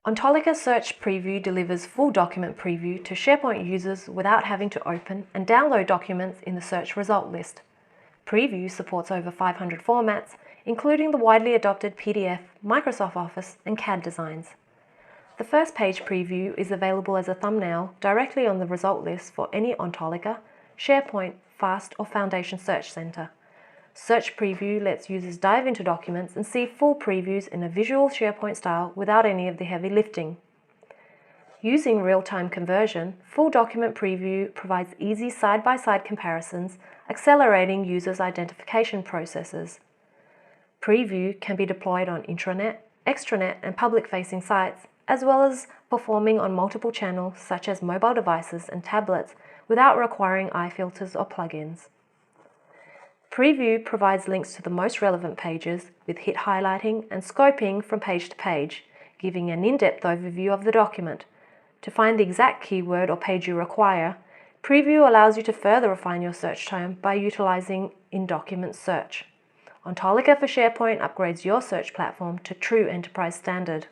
Ontolica Search Preview delivers full document preview to SharePoint users without having to open and download documents in the search result list. Preview supports over 500 formats, including the widely adopted PDF, Microsoft Office, and CAD designs. The first page preview is available as a thumbnail directly on the result list for any Ontolica, SharePoint, FAST, or Foundation Search Center. Search Preview lets users dive into documents and see full previews in a visual SharePoint style without any of the heavy lifting. Using real-time conversion, full document preview provides easy side-by-side comparisons, accelerating users' identification processes. Preview can be deployed on intranet, extranet, and public-facing sites, as well as performing on multiple channels such as mobile devices and tablets without requiring eye filters or plugins. Preview provides links to the most relevant pages with hit highlighting and scoping from page to page, giving an in-depth overview of the document. To find the exact keyword or page you require, Preview allows you to further refine your search term by utilizing in-document search. Ontolica for SharePoint upgrades your search platform to true enterprise standard.